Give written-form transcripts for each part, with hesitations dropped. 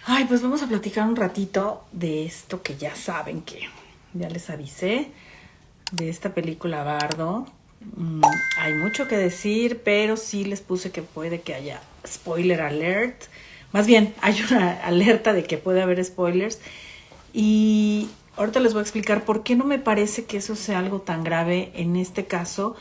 Ay, pues vamos a platicar un ratito de esto que ya saben que ya les avisé, de esta película Bardo. Hay mucho que decir, pero sí les puse que puede que haya spoiler alert. Más bien, hay una alerta de que puede haber spoilers. Y ahorita les voy a explicar por qué no me parece que eso sea algo tan grave en este caso.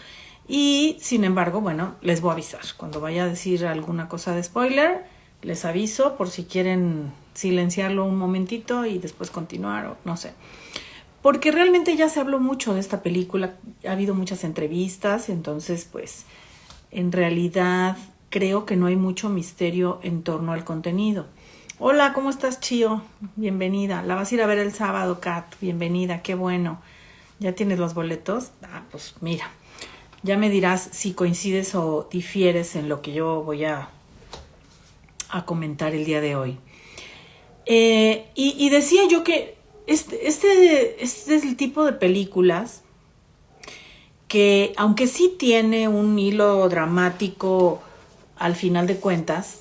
Y sin embargo, bueno, les voy a avisar. Cuando vaya a decir alguna cosa de spoiler, les aviso por si quieren silenciarlo un momentito y después continuar o no sé. Porque realmente ya se habló mucho de esta película, ha habido muchas entrevistas, entonces pues en realidad creo que no hay mucho misterio en torno al contenido. Hola, ¿cómo estás, Chío? Bienvenida. La vas a ir a ver el sábado, Kat. Bienvenida, qué bueno. ¿Ya tienes los boletos? Ah, pues mira, ya me dirás si coincides o difieres en lo que yo voy a comentar el día de hoy. Y decía yo que este es el tipo de películas que, aunque sí tiene un hilo dramático al final de cuentas,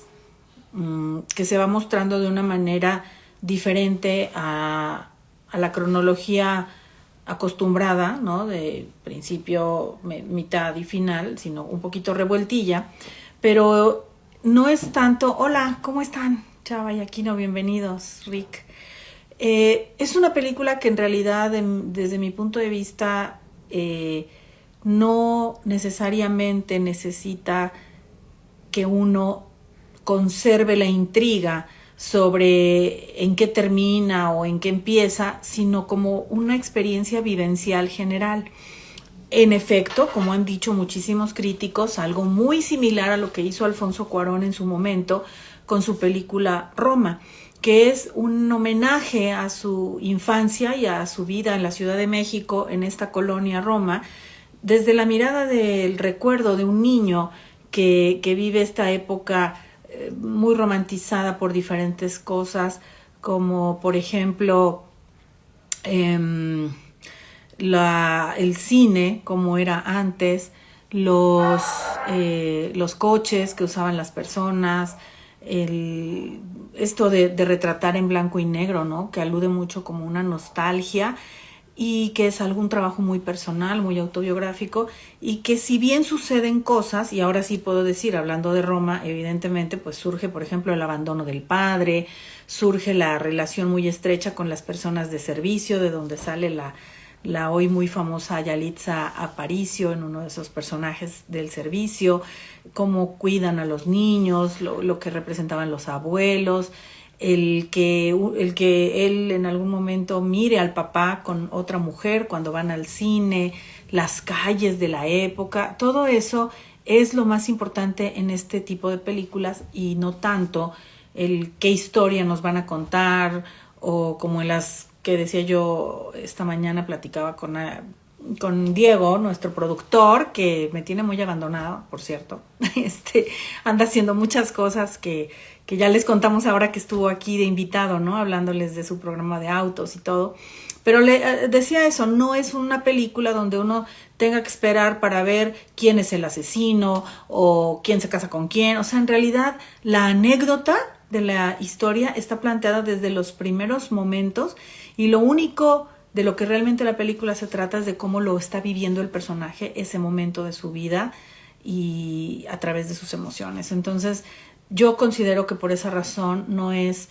que se va mostrando de una manera diferente a la cronología acostumbrada, ¿no? De principio, mitad y final, sino un poquito revueltilla, pero no es tanto, hola, ¿cómo están? Chava y Aquino, bienvenidos, Rick. Es una película que en realidad, desde mi punto de vista, no necesariamente necesita que uno conserve la intriga sobre en qué termina o en qué empieza, sino como una experiencia vivencial general. En efecto, como han dicho muchísimos críticos, algo muy similar a lo que hizo Alfonso Cuarón en su momento con su película Roma, que es un homenaje a su infancia y a su vida en la Ciudad de México, en esta colonia Roma, desde la mirada del recuerdo de un niño que vive esta época muy romantizada por diferentes cosas, como por ejemplo el cine como era antes, los coches que usaban las personas, esto de retratar en blanco y negro, ¿no? Que alude mucho como una nostalgia y que es algún trabajo muy personal, muy autobiográfico, y que si bien suceden cosas, y ahora sí puedo decir, hablando de Roma, evidentemente pues surge, por ejemplo, el abandono del padre, surge la relación muy estrecha con las personas de servicio, de donde sale la hoy muy famosa Yalitza Aparicio en uno de esos personajes del servicio, cómo cuidan a los niños, lo que representaban los abuelos, el que él en algún momento mire al papá con otra mujer cuando van al cine, las calles de la época, todo eso es lo más importante en este tipo de películas y no tanto el qué historia nos van a contar o como en las que decía yo esta mañana platicaba con Diego, nuestro productor, que me tiene muy abandonado, por cierto. Anda haciendo muchas cosas que ya les contamos ahora que estuvo aquí de invitado, ¿no? Hablándoles de su programa de autos y todo. Pero le decía eso, no es una película donde uno tenga que esperar para ver quién es el asesino o quién se casa con quién. O sea, en realidad la anécdota de la historia está planteada desde los primeros momentos y lo único de lo que realmente la película se trata es de cómo lo está viviendo el personaje ese momento de su vida y a través de sus emociones. Entonces, yo considero que por esa razón no es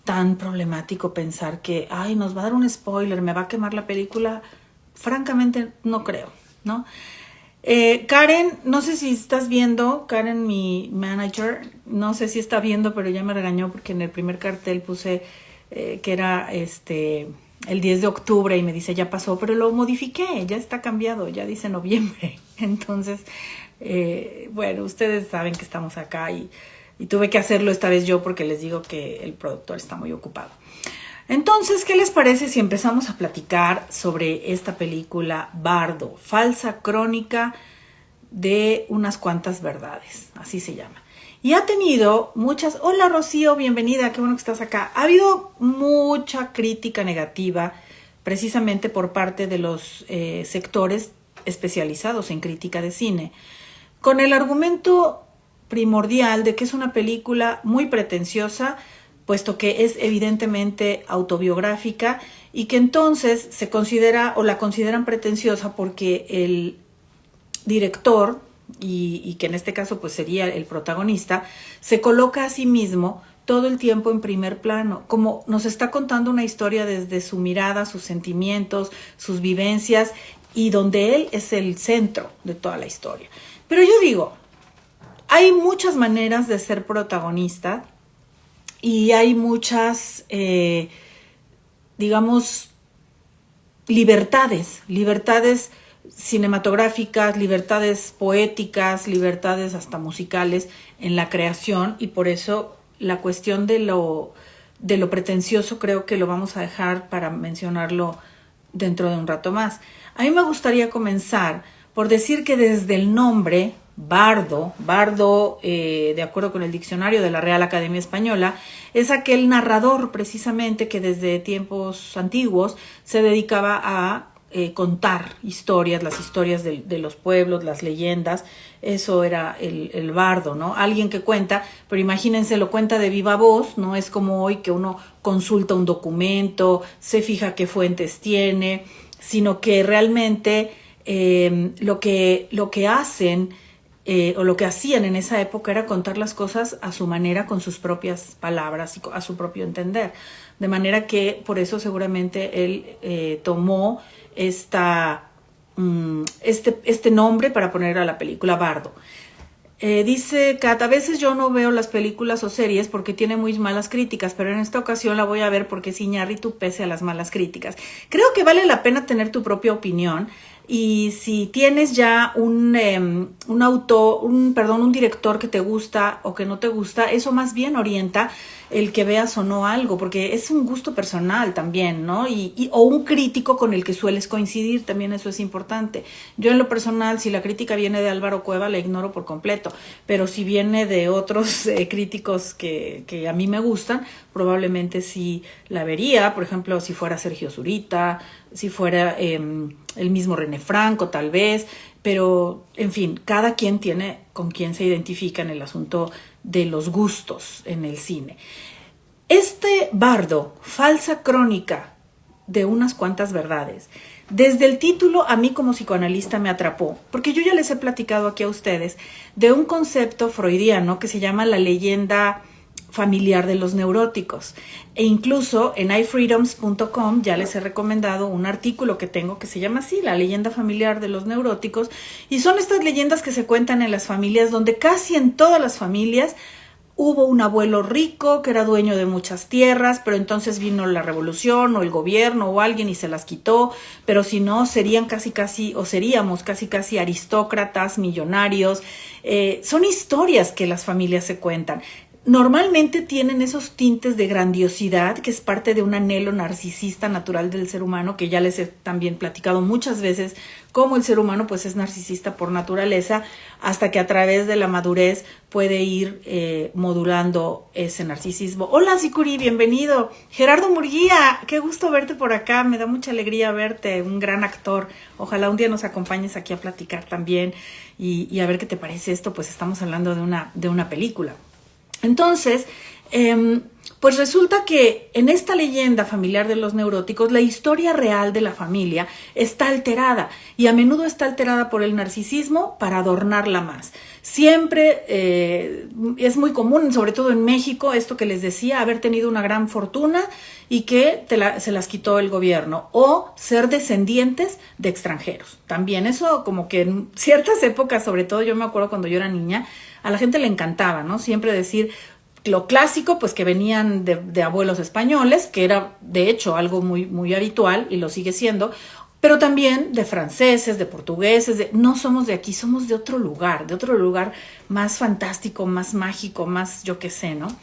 tan problemático pensar que, ay, nos va a dar un spoiler, me va a quemar la película. Francamente, no creo, ¿no? Karen, no sé si estás viendo, Karen, mi manager, no sé si está viendo, pero ya me regañó porque en el primer cartel puse que era el 10 de octubre y me dice ya pasó, pero lo modifiqué, ya está cambiado, ya dice noviembre. Entonces, bueno, ustedes saben que estamos acá y tuve que hacerlo esta vez yo porque les digo que el productor está muy ocupado. Entonces, ¿qué les parece si empezamos a platicar sobre esta película Bardo, falsa crónica de unas cuantas verdades? Así se llama. Y ha tenido muchas... Hola, Rocío, bienvenida, qué bueno que estás acá. Ha habido mucha crítica negativa precisamente por parte de los sectores especializados en crítica de cine, con el argumento primordial de que es una película muy pretenciosa, puesto que es evidentemente autobiográfica y que entonces se considera o la consideran pretenciosa porque el director, y que en este caso pues sería el protagonista, se coloca a sí mismo todo el tiempo en primer plano, como nos está contando una historia desde su mirada, sus sentimientos, sus vivencias, y donde él es el centro de toda la historia. Pero yo digo, hay muchas maneras de ser protagonista y hay muchas, digamos, libertades cinematográficas, libertades poéticas, libertades hasta musicales en la creación, y por eso la cuestión de lo pretencioso creo que lo vamos a dejar para mencionarlo dentro de un rato más. A mí me gustaría comenzar por decir que desde el nombre bardo, de acuerdo con el diccionario de la Real Academia Española, es aquel narrador precisamente que desde tiempos antiguos se dedicaba a contar historias, las historias de los pueblos, las leyendas. Eso era el bardo, ¿no? Alguien que cuenta, pero imagínense, lo cuenta de viva voz, no es como hoy que uno consulta un documento, se fija qué fuentes tiene, sino que realmente lo que hacen o lo que hacían en esa época era contar las cosas a su manera, con sus propias palabras y a su propio entender. De manera que por eso seguramente él tomó este nombre para poner a la película Bardo. Dice Kat, a veces yo no veo las películas o series porque tiene muy malas críticas, pero en esta ocasión la voy a ver porque es Iñárritu pese a las malas críticas. Creo que vale la pena tener tu propia opinión, y si tienes ya un director que te gusta o que no te gusta, eso más bien orienta el que veas o no algo, porque es un gusto personal también, ¿no? O un crítico con el que sueles coincidir, también eso es importante. Yo en lo personal, si la crítica viene de Álvaro Cueva, la ignoro por completo, pero si viene de otros críticos que a mí me gustan, probablemente sí la vería. Por ejemplo, si fuera Sergio Zurita, si fuera el mismo René Franco, tal vez, pero en fin, cada quien tiene con quién se identifica en el asunto de los gustos en el cine. Este Bardo, falsa crónica de unas cuantas verdades, desde el título a mí como psicoanalista me atrapó, porque yo ya les he platicado aquí a ustedes de un concepto freudiano que se llama la leyenda familiar de los neuróticos, e incluso en iFreedoms.com ya les he recomendado un artículo que tengo que se llama así, la leyenda familiar de los neuróticos, y son estas leyendas que se cuentan en las familias, donde casi en todas las familias hubo un abuelo rico que era dueño de muchas tierras, pero entonces vino la revolución o el gobierno o alguien y se las quitó, pero si no seríamos casi casi aristócratas, millonarios. Son historias que las familias se cuentan. Normalmente tienen esos tintes de grandiosidad, que es parte de un anhelo narcisista natural del ser humano, que ya les he también platicado muchas veces, cómo el ser humano pues es narcisista por naturaleza, hasta que a través de la madurez puede ir modulando ese narcisismo. Hola Sicuri, bienvenido. Gerardo Murguía, qué gusto verte por acá, me da mucha alegría verte, un gran actor. Ojalá un día nos acompañes aquí a platicar también y a ver qué te parece esto, pues estamos hablando de una película. Entonces, pues resulta que en esta leyenda familiar de los neuróticos, la historia real de la familia está alterada, y a menudo está alterada por el narcisismo para adornarla más. Siempre es muy común, sobre todo en México, esto que les decía, haber tenido una gran fortuna y que se las quitó el gobierno, o ser descendientes de extranjeros. También eso, como que en ciertas épocas, sobre todo yo me acuerdo cuando yo era niña, a la gente le encantaba, ¿no? Siempre decir lo clásico, pues que venían de abuelos españoles, que era de hecho algo muy, muy habitual y lo sigue siendo, pero también de franceses, de portugueses, no somos de aquí, somos de otro lugar más fantástico, más mágico, más yo qué sé, ¿no?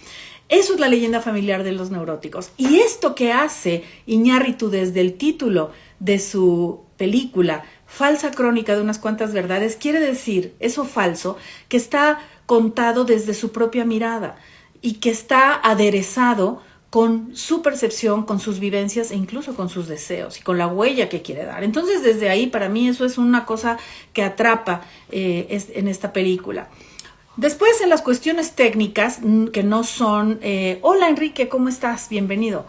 Eso es la leyenda familiar de los neuróticos. Y esto que hace Iñárritu desde el título de su película, falsa crónica de unas cuantas verdades, quiere decir, eso falso, que está contado desde su propia mirada y que está aderezado con su percepción, con sus vivencias e incluso con sus deseos y con la huella que quiere dar. Entonces, desde ahí, para mí, eso es una cosa que atrapa en esta película. Después, en las cuestiones técnicas, que no son... hola, Enrique, ¿cómo estás? Bienvenido.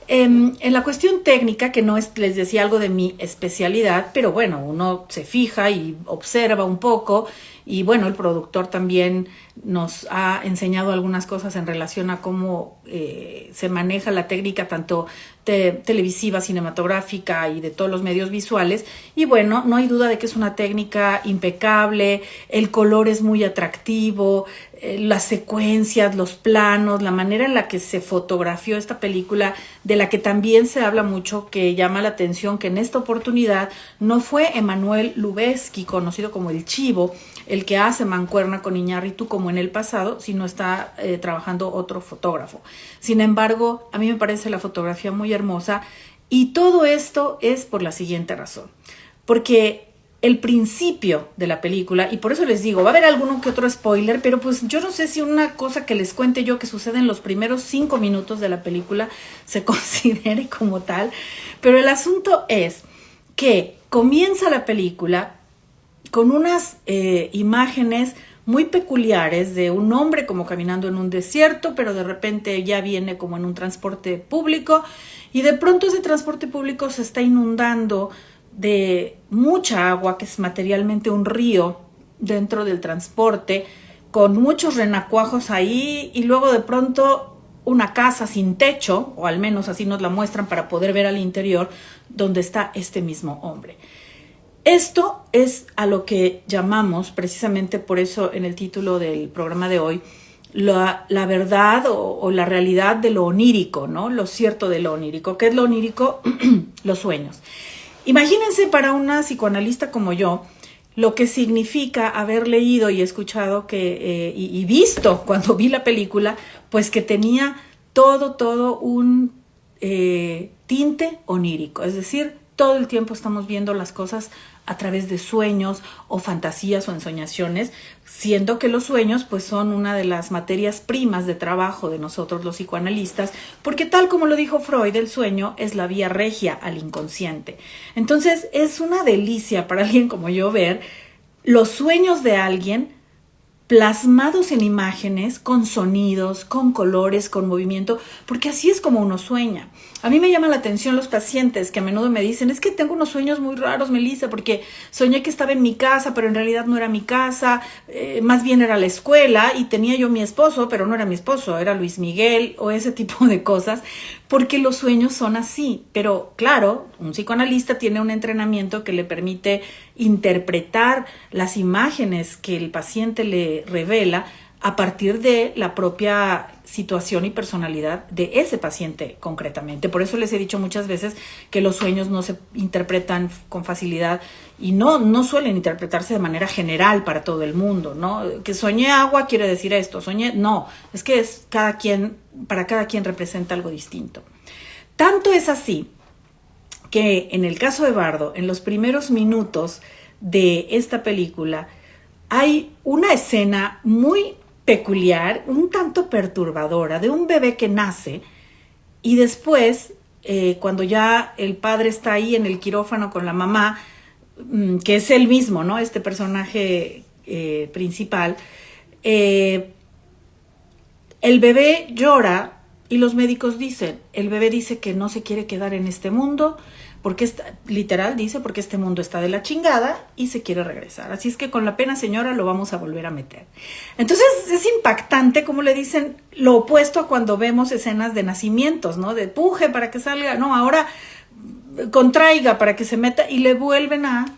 En la cuestión técnica, que no es, les decía, algo de mi especialidad, pero bueno, uno se fija y observa un poco, y bueno, el productor también nos ha enseñado algunas cosas en relación a cómo se maneja la técnica tanto televisiva, cinematográfica y de todos los medios visuales. Y bueno, no hay duda de que es una técnica impecable, el color es muy atractivo, las secuencias, los planos, la manera en la que se fotografió esta película, de la que también se habla mucho, que llama la atención que en esta oportunidad no fue Emmanuel Lubezki, conocido como el Chivo, el que hace mancuerna con Iñárritu como en el pasado, sino está trabajando otro fotógrafo. Sin embargo, a mí me parece la fotografía muy hermosa, y todo esto es por la siguiente razón. Porque el principio de la película, y por eso les digo, va a haber alguno que otro spoiler, pero pues yo no sé si una cosa que les cuente yo que sucede en los primeros 5 minutos de la película se considere como tal, pero el asunto es que comienza la película con unas imágenes muy peculiares de un hombre como caminando en un desierto, pero de repente ya viene como en un transporte público, y de pronto ese transporte público se está inundando de mucha agua, que es materialmente un río dentro del transporte, con muchos renacuajos ahí, y luego de pronto una casa sin techo, o al menos así nos la muestran para poder ver al interior, donde está este mismo hombre. Esto es a lo que llamamos, precisamente por eso en el título del programa de hoy, la verdad o la realidad de lo onírico, ¿no? Lo cierto de lo onírico. ¿Qué es lo onírico? Los sueños. Imagínense para una psicoanalista como yo, lo que significa haber leído y escuchado y visto cuando vi la película, pues que tenía todo un tinte onírico, es decir, todo el tiempo estamos viendo las cosas a través de sueños o fantasías o ensoñaciones, siendo que los sueños pues son una de las materias primas de trabajo de nosotros los psicoanalistas, porque tal como lo dijo Freud, el sueño es la vía regia al inconsciente. Entonces es una delicia para alguien como yo ver los sueños de alguien plasmados en imágenes, con sonidos, con colores, con movimiento, porque así es como uno sueña. A mí me llama la atención los pacientes que a menudo me dicen, es que tengo unos sueños muy raros, Melissa, porque soñé que estaba en mi casa, pero en realidad no era mi casa, más bien era la escuela, y tenía yo mi esposo, pero no era mi esposo, era Luis Miguel, o ese tipo de cosas, porque los sueños son así. Pero claro, un psicoanalista tiene un entrenamiento que le permite interpretar las imágenes que el paciente le revela a partir de la propia situación y personalidad de ese paciente concretamente. Por eso les he dicho muchas veces que los sueños no se interpretan con facilidad y no suelen interpretarse de manera general para todo el mundo, ¿no? Que soñé agua quiere decir esto, no, es que para cada quien representa algo distinto. Tanto es así que en el caso de Bardo, en los primeros minutos de esta película, hay una escena muy peculiar, un tanto perturbadora, de un bebé que nace y después, cuando ya el padre está ahí en el quirófano con la mamá, que es él mismo, ¿no? Este personaje principal, el bebé llora y los médicos dicen, el bebé dice que no se quiere quedar en este mundo, porque literal dice, porque este mundo está de la chingada y se quiere regresar. Así es que con la pena, señora, lo vamos a volver a meter. Entonces es impactante como le dicen lo opuesto a cuando vemos escenas de nacimientos, ¿no? De puje para que salga, no, ahora contraiga para que se meta, y le vuelven a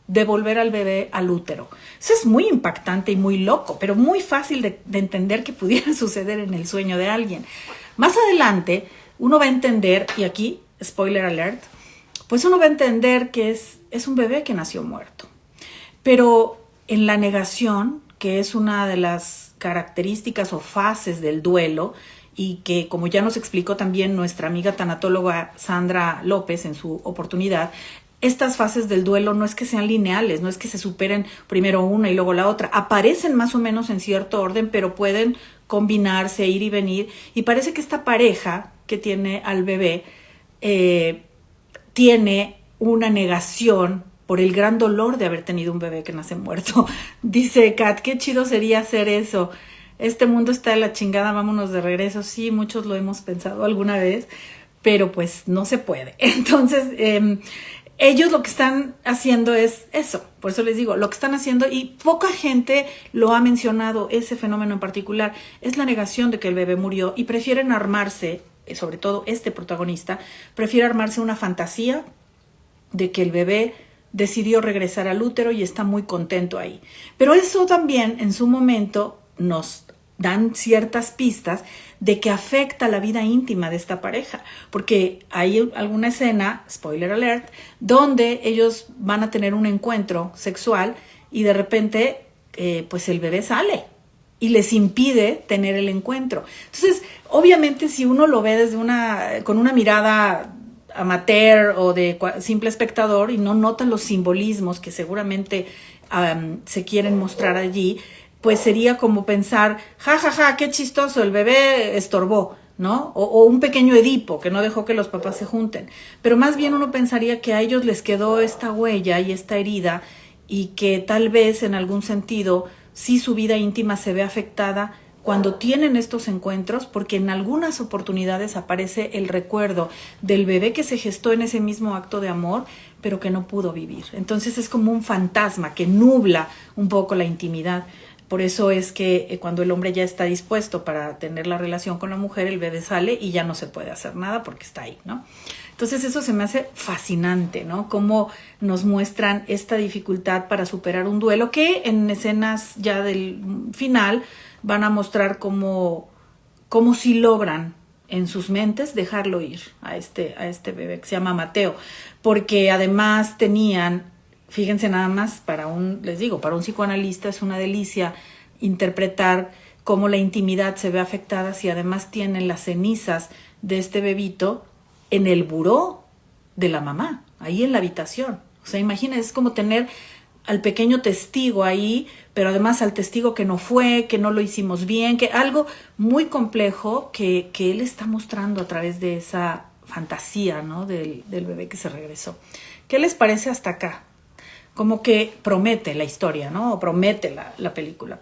devolver al bebé al útero. Eso es muy impactante y muy loco, pero muy fácil de entender que pudiera suceder en el sueño de alguien. Más adelante uno va a entender, y aquí, spoiler alert, pues uno va a entender que es un bebé que nació muerto. Pero en la negación, que es una de las características o fases del duelo, y que, como ya nos explicó también nuestra amiga tanatóloga Sandra López en su oportunidad, estas fases del duelo no es que sean lineales, no es que se superen primero una y luego la otra. Aparecen más o menos en cierto orden, pero pueden combinarse, ir y venir. Y parece que esta pareja que tiene al bebé tiene una negación por el gran dolor de haber tenido un bebé que nace muerto. Dice Kat, qué chido sería hacer eso. Este mundo está de la chingada, vámonos de regreso. Sí, muchos lo hemos pensado alguna vez, pero pues no se puede. Entonces, ellos lo que están haciendo es eso. Por eso les digo, lo que están haciendo, y poca gente lo ha mencionado, ese fenómeno en particular, es la negación de que el bebé murió, y prefieren armarse, sobre todo este protagonista, prefiere armarse una fantasía de que el bebé decidió regresar al útero y está muy contento ahí. Pero eso también en su momento nos dan ciertas pistas de que afecta la vida íntima de esta pareja, porque hay alguna escena, spoiler alert, donde ellos van a tener un encuentro sexual y de repente pues el bebé sale y les impide tener el encuentro. Entonces, obviamente, si uno lo ve desde con una mirada amateur o de simple espectador y no nota los simbolismos que seguramente se quieren mostrar allí, pues sería como pensar, qué chistoso, el bebé estorbó, ¿no? O un pequeño Edipo que no dejó que los papás se junten. Pero más bien uno pensaría que a ellos les quedó esta huella y esta herida, y que tal vez en algún sentido sí su vida íntima se ve afectada cuando tienen estos encuentros, porque en algunas oportunidades aparece el recuerdo del bebé que se gestó en ese mismo acto de amor, pero que no pudo vivir. Entonces es como un fantasma que nubla un poco la intimidad. Por eso es que cuando el hombre ya está dispuesto para tener la relación con la mujer, el bebé sale y ya no se puede hacer nada porque está ahí, ¿no? Entonces eso se me hace fascinante, ¿no? Cómo nos muestran esta dificultad para superar un duelo, que en escenas ya del final van a mostrar cómo sí logran en sus mentes dejarlo ir a este bebé que se llama Mateo, porque además tenían, fíjense nada más, para un psicoanalista es una delicia interpretar cómo la intimidad se ve afectada si además tienen las cenizas de este bebito en el buró de la mamá, ahí en la habitación. O sea, imagínense, es como tener al pequeño testigo ahí, pero además al testigo que no fue, que no lo hicimos bien, que algo muy complejo que él está mostrando a través de esa fantasía, ¿no? del bebé que se regresó. ¿Qué les parece hasta acá? Como que promete la historia, ¿no? O promete la película.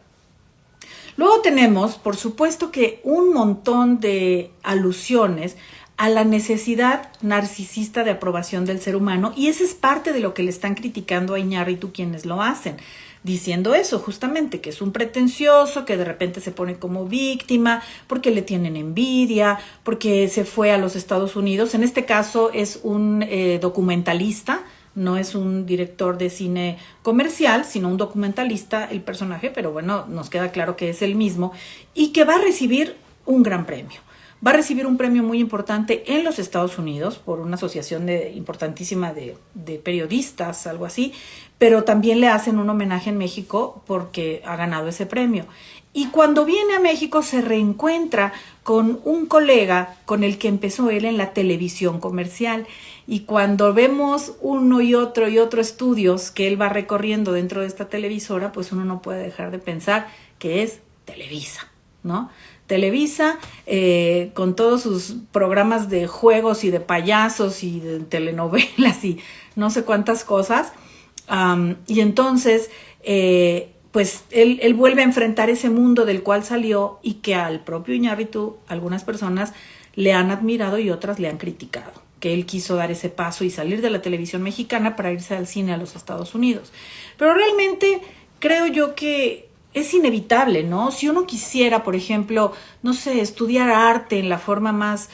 Luego tenemos, por supuesto, que un montón de alusiones a la necesidad narcisista de aprobación del ser humano, y esa es parte de lo que le están criticando a Iñárritu quienes lo hacen, diciendo eso justamente, que es un pretencioso, que de repente se pone como víctima, porque le tienen envidia, porque se fue a los Estados Unidos. En este caso es un documentalista, no es un director de cine comercial, sino un documentalista el personaje, pero bueno, nos queda claro que es el mismo, y que va a recibir un gran premio. Va a recibir un premio muy importante en los Estados Unidos por una asociación importantísima de periodistas, algo así, pero también le hacen un homenaje en México porque ha ganado ese premio. Y cuando viene a México se reencuentra con un colega con el que empezó él en la televisión comercial. Y cuando vemos uno y otro estudios que él va recorriendo dentro de esta televisora, pues uno no puede dejar de pensar que es Televisa, ¿no? Televisa, con todos sus programas de juegos y de payasos y de telenovelas y no sé cuántas cosas. Y entonces, pues él vuelve a enfrentar ese mundo del cual salió y que al propio Iñárritu algunas personas le han admirado y otras le han criticado, que él quiso dar ese paso y salir de la televisión mexicana para irse al cine a los Estados Unidos. Pero realmente creo yo que es inevitable, ¿no? Si uno quisiera, por ejemplo, no sé, estudiar arte en la forma más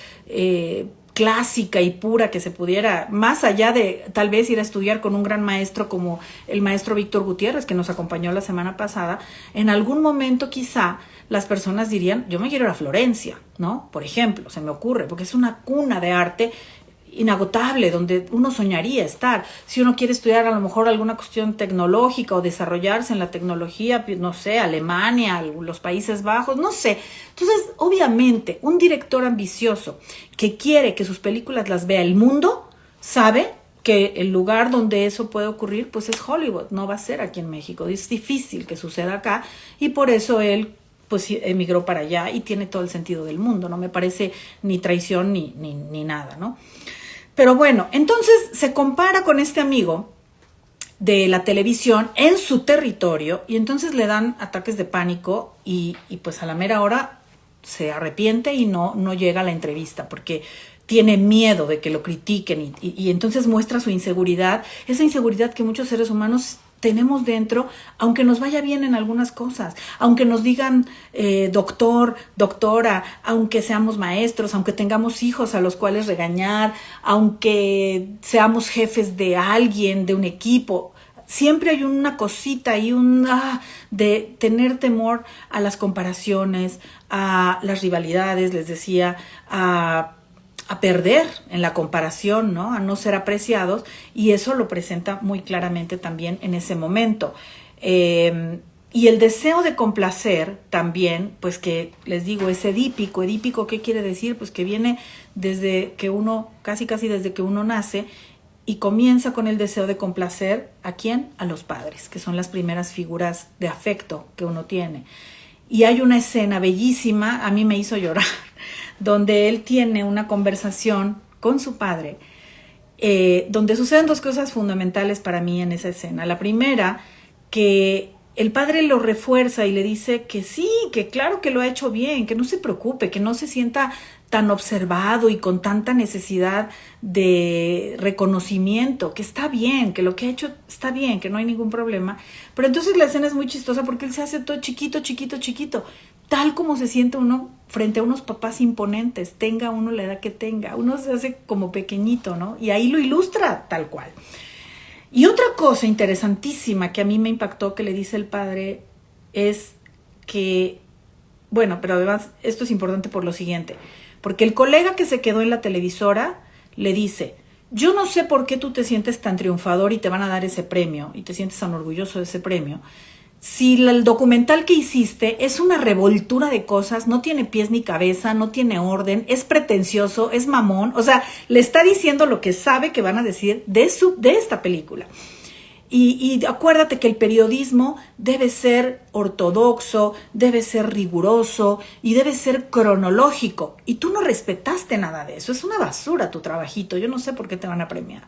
clásica y pura que se pudiera, más allá de tal vez ir a estudiar con un gran maestro como el maestro Víctor Gutiérrez, que nos acompañó la semana pasada, en algún momento quizá las personas dirían, yo me quiero ir a Florencia, ¿no? Por ejemplo, se me ocurre, porque es una cuna de arte inagotable, donde uno soñaría estar. Si uno quiere estudiar a lo mejor alguna cuestión tecnológica o desarrollarse en la tecnología, no sé, Alemania, los Países Bajos, no sé. Entonces, obviamente, un director ambicioso que quiere que sus películas las vea el mundo, sabe que el lugar donde eso puede ocurrir, pues es Hollywood, no va a ser aquí en México. Es difícil que suceda acá y por eso él pues emigró para allá y tiene todo el sentido del mundo. No me parece ni traición ni nada, ¿no? Pero bueno, entonces se compara con este amigo de la televisión en su territorio y entonces le dan ataques de pánico y pues a la mera hora se arrepiente y no llega a la entrevista porque tiene miedo de que lo critiquen y entonces muestra su inseguridad, esa inseguridad que muchos seres humanos tenemos dentro, aunque nos vaya bien en algunas cosas, aunque nos digan doctor, doctora, aunque seamos maestros, aunque tengamos hijos a los cuales regañar, aunque seamos jefes de alguien, de un equipo, siempre hay una cosita y de tener temor a las comparaciones, a las rivalidades, les decía, a perder en la comparación, ¿no? A no ser apreciados, y eso lo presenta muy claramente también en ese momento. Y el deseo de complacer también, pues que les digo, es edípico. Edípico, ¿qué quiere decir? Pues que viene desde que uno, casi desde que uno nace, y comienza con el deseo de complacer ¿a quién? A los padres, que son las primeras figuras de afecto que uno tiene. Y hay una escena bellísima, a mí me hizo llorar, donde él tiene una conversación con su padre, donde suceden dos cosas fundamentales para mí en esa escena. La primera, que el padre lo refuerza y le dice que sí, que claro que lo ha hecho bien, que no se preocupe, que no se sienta tan observado y con tanta necesidad de reconocimiento, que está bien, que lo que ha hecho está bien, que no hay ningún problema. Pero entonces la escena es muy chistosa porque él se hace todo chiquito, tal como se siente uno frente a unos papás imponentes, tenga uno la edad que tenga, uno se hace como pequeñito, ¿no? Y ahí lo ilustra tal cual. Y otra cosa interesantísima que a mí me impactó que le dice el padre es que, bueno, pero además esto es importante por lo siguiente, porque el colega que se quedó en la televisora le dice, yo no sé por qué tú te sientes tan triunfador y te van a dar ese premio y te sientes tan orgulloso de ese premio, si el documental que hiciste es una revoltura de cosas, no tiene pies ni cabeza, no tiene orden, es pretencioso, es mamón, o sea, le está diciendo lo que sabe que van a decir de esta película. Y acuérdate que el periodismo debe ser ortodoxo, debe ser riguroso y debe ser cronológico. Y tú no respetaste nada de eso, es una basura tu trabajito, yo no sé por qué te van a premiar.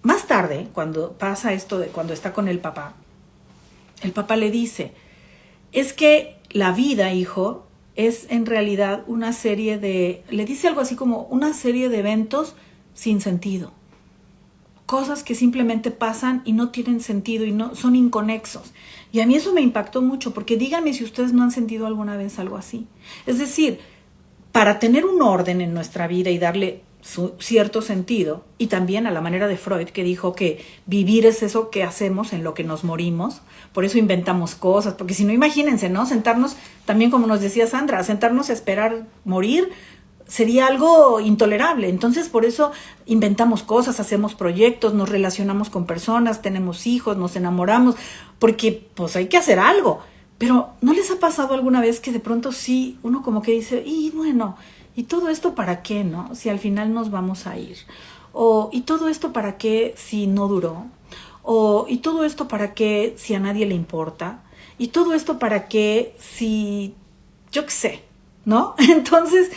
Más tarde, cuando pasa esto de cuando está con el papá le dice, es que la vida, hijo, es en realidad una serie le dice algo así como una serie de eventos sin sentido. Cosas que simplemente pasan y no tienen sentido y no son inconexos. Y a mí eso me impactó mucho, porque díganme si ustedes no han sentido alguna vez algo así. Es decir, para tener un orden en nuestra vida y darle cierto sentido, y también a la manera de Freud, que dijo que vivir es eso que hacemos en lo que nos morimos, por eso inventamos cosas, porque si no, imagínense, ¿no? Sentarnos, también como nos decía Sandra, sentarnos a esperar morir sería algo intolerable. Entonces, por eso inventamos cosas, hacemos proyectos, nos relacionamos con personas, tenemos hijos, nos enamoramos, porque pues hay que hacer algo. Pero ¿no les ha pasado alguna vez que de pronto sí, uno como que dice, y bueno, ¿y todo esto para qué, no? Si al final nos vamos a ir. O ¿y todo esto para qué si no duró? O ¿y todo esto para qué si a nadie le importa? ¿Y todo esto para qué si yo qué sé, ¿no? Entonces,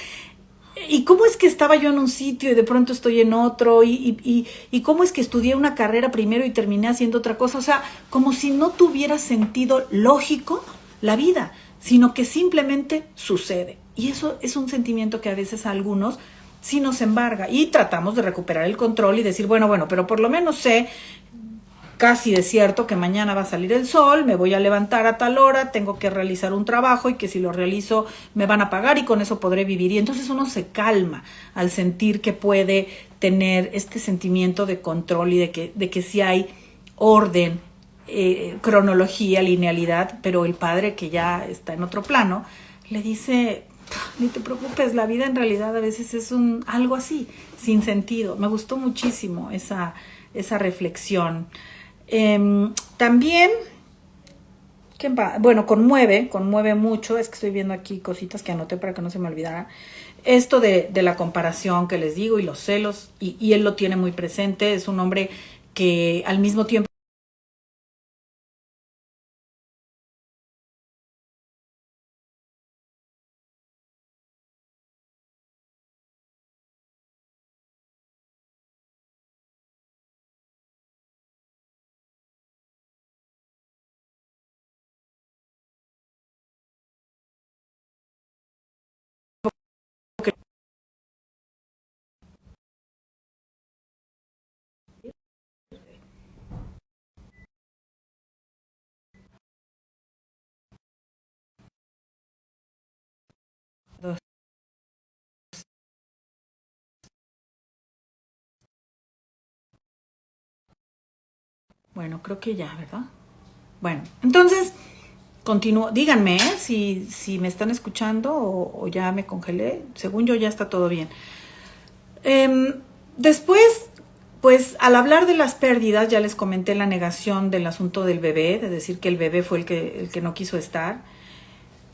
¿y cómo es que estaba yo en un sitio y de pronto estoy en otro? ¿Y cómo es que estudié una carrera primero y terminé haciendo otra cosa? O sea, como si no tuviera sentido lógico la vida, sino que simplemente sucede. Y eso es un sentimiento que a veces a algunos sí nos embarga. Y tratamos de recuperar el control y decir, bueno, pero por lo menos sé casi de cierto que mañana va a salir el sol, me voy a levantar a tal hora, tengo que realizar un trabajo y que si lo realizo me van a pagar y con eso podré vivir. Y entonces uno se calma al sentir que puede tener este sentimiento de control y de que sí hay orden, cronología, linealidad, pero el padre que ya está en otro plano le dice, ni te preocupes, la vida en realidad a veces es algo así, sin sentido. Me gustó muchísimo esa reflexión. También, bueno, conmueve mucho, es que estoy viendo aquí cositas que anoté para que no se me olvidara, esto de la comparación que les digo y los celos, y él lo tiene muy presente, es un hombre que al mismo tiempo Bueno, creo que ya, ¿verdad? Bueno, entonces, continúo. Díganme, si me están escuchando o ya me congelé. Según yo ya está todo bien. Después, pues al hablar de las pérdidas, ya les comenté la negación del asunto del bebé, de decir que el bebé fue el que no quiso estar.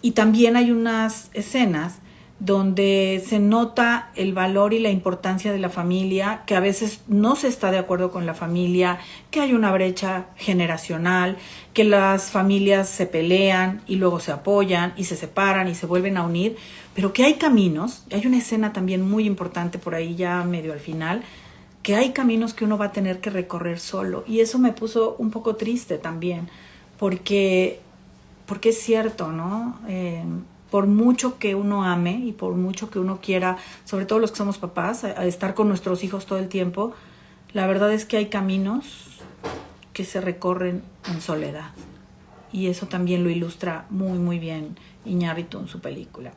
Y también hay unas escenas donde se nota el valor y la importancia de la familia, que a veces no se está de acuerdo con la familia, que hay una brecha generacional, que las familias se pelean y luego se apoyan y se separan y se vuelven a unir, pero que hay caminos. Hay una escena también muy importante por ahí ya medio al final, que hay caminos que uno va a tener que recorrer solo, y eso me puso un poco triste también, porque es cierto, ¿no? Por mucho que uno ame y por mucho que uno quiera, sobre todo los que somos papás, a estar con nuestros hijos todo el tiempo, la verdad es que hay caminos que se recorren en soledad. Y eso también lo ilustra muy, muy bien Iñárritu en su película.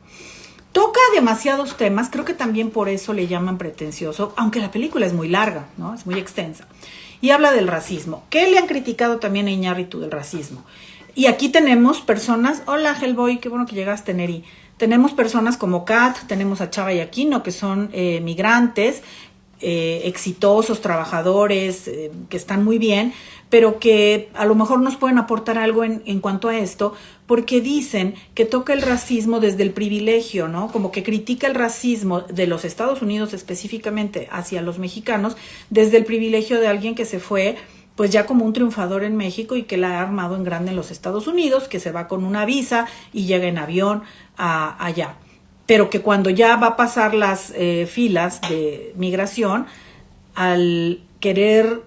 Toca demasiados temas, creo que también por eso le llaman pretencioso, aunque la película es muy larga, ¿no? Es muy extensa. Y habla del racismo. ¿Qué le han criticado también a Iñárritu del racismo? Y aquí tenemos personas, hola Hellboy, qué bueno que llegaste, Neri. Tenemos personas como Kat, tenemos a Chava y Aquino, que son migrantes, exitosos, trabajadores, que están muy bien, pero que a lo mejor nos pueden aportar algo en cuanto a esto, porque dicen que toca el racismo desde el privilegio, ¿no? Como que critica el racismo de los Estados Unidos específicamente hacia los mexicanos, desde el privilegio de alguien que se fue pues ya como un triunfador en México y que la ha armado en grande en los Estados Unidos, que se va con una visa y llega en avión allá. Pero que cuando ya va a pasar las filas de migración, al querer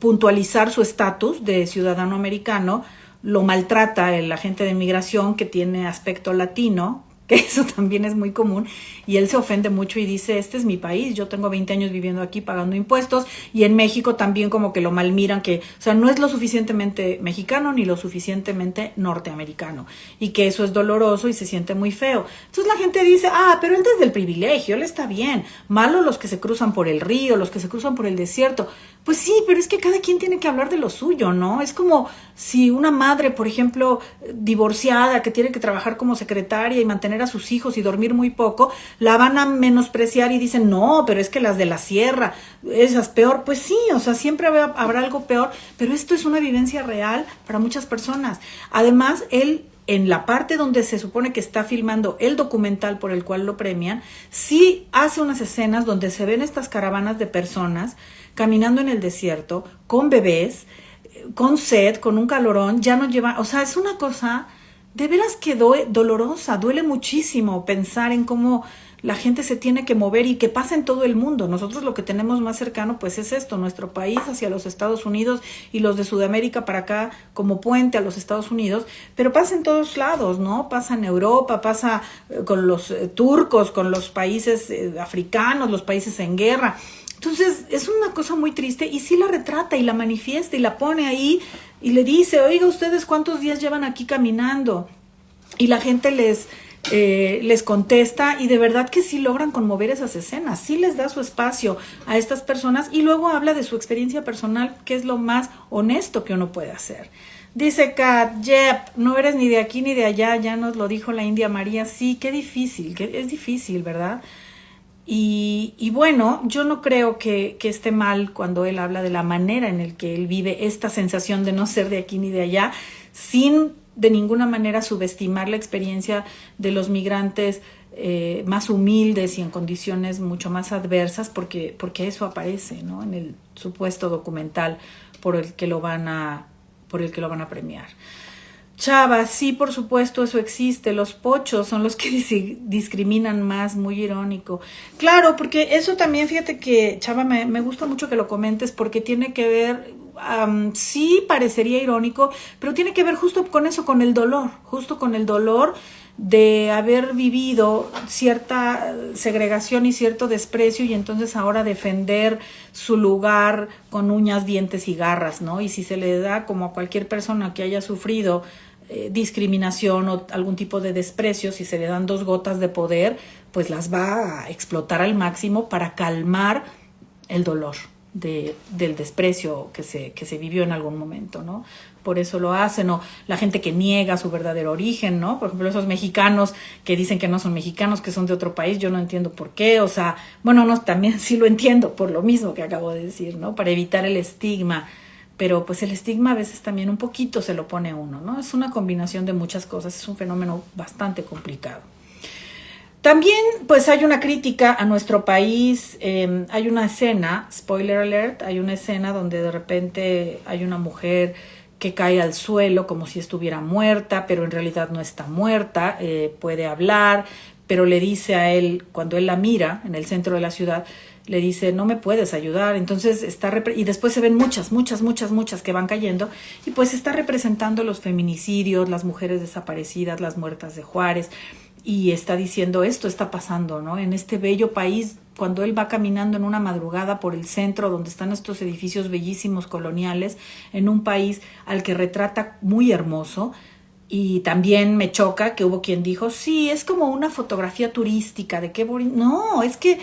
puntualizar su estatus de ciudadano americano, lo maltrata el agente de migración que tiene aspecto latino, que eso también es muy común, y él se ofende mucho y dice, este es mi país, yo tengo 20 años viviendo aquí pagando impuestos, y en México también como que lo malmiran, que, o sea, no es lo suficientemente mexicano ni lo suficientemente norteamericano, y que eso es doloroso y se siente muy feo. Entonces la gente dice, pero él desde el privilegio, él está bien, malo los que se cruzan por el río, los que se cruzan por el desierto. Pues sí, pero es que cada quien tiene que hablar de lo suyo, ¿no? Es como si una madre, por ejemplo, divorciada, que tiene que trabajar como secretaria y mantener a sus hijos y dormir muy poco, la van a menospreciar y dicen, no, pero es que las de la sierra, esas peor. Pues sí, o sea, siempre habrá algo peor, pero esto es una vivencia real para muchas personas. Además, él, en la parte donde se supone que está filmando el documental por el cual lo premian, sí hace unas escenas donde se ven estas caravanas de personas caminando en el desierto, con bebés, con sed, con un calorón, ya no lleva, o sea, es una cosa de veras que dolorosa, duele muchísimo pensar en cómo la gente se tiene que mover y que pasa en todo el mundo. Nosotros lo que tenemos más cercano pues es esto, nuestro país hacia los Estados Unidos y los de Sudamérica para acá como puente a los Estados Unidos, pero pasa en todos lados, ¿no? Pasa en Europa, pasa con los turcos, con los países africanos, los países en guerra. Entonces es una cosa muy triste y sí la retrata y la manifiesta y la pone ahí y le dice, oiga, ¿ustedes cuántos días llevan aquí caminando? Y la gente les contesta y de verdad que sí logran conmover esas escenas, sí les da su espacio a estas personas y luego habla de su experiencia personal, que es lo más honesto que uno puede hacer. Dice Kat, yep, no eres ni de aquí ni de allá, ya nos lo dijo la India María. Sí, qué difícil, es difícil, ¿verdad? Y bueno, yo no creo que esté mal cuando él habla de la manera en la que él vive esta sensación de no ser de aquí ni de allá, sin de ninguna manera subestimar la experiencia de los migrantes más humildes y en condiciones mucho más adversas, porque eso aparece, ¿no? En el supuesto documental por el que lo van a premiar. Chava, sí, por supuesto, eso existe. Los pochos son los que discriminan más, muy irónico. Claro, porque eso también, fíjate que, Chava, me gusta mucho que lo comentes porque tiene que ver, sí parecería irónico, pero tiene que ver justo con eso, con el dolor, justo con el dolor de haber vivido cierta segregación y cierto desprecio y entonces ahora defender su lugar con uñas, dientes y garras, ¿no? Y si se le da como a cualquier persona que haya sufrido discriminación o algún tipo de desprecio, si se le dan 2 gotas de poder, pues las va a explotar al máximo para calmar el dolor. del desprecio que se vivió en algún momento, ¿no? Por eso lo hacen, o la gente que niega su verdadero origen, ¿no? Por ejemplo, esos mexicanos que dicen que no son mexicanos, que son de otro país, yo no entiendo por qué, o sea, bueno, no, también sí lo entiendo por lo mismo que acabo de decir, ¿no? Para evitar el estigma, pero pues el estigma a veces también un poquito se lo pone uno, ¿no? Es una combinación de muchas cosas, es un fenómeno bastante complicado. También pues hay una crítica a nuestro país, hay una escena, spoiler alert, hay una escena donde de repente hay una mujer que cae al suelo como si estuviera muerta, pero en realidad no está muerta, puede hablar, pero le dice a él, cuando él la mira en el centro de la ciudad, le dice, no me puedes ayudar, entonces y después se ven muchas que van cayendo, y pues está representando los feminicidios, las mujeres desaparecidas, las muertas de Juárez, y está diciendo esto está pasando, ¿no? En este bello país, cuando él va caminando en una madrugada por el centro donde están estos edificios bellísimos coloniales, en un país al que retrata muy hermoso. Y también me choca que hubo quien dijo, sí, es como una fotografía turística, de qué bonito. No, es que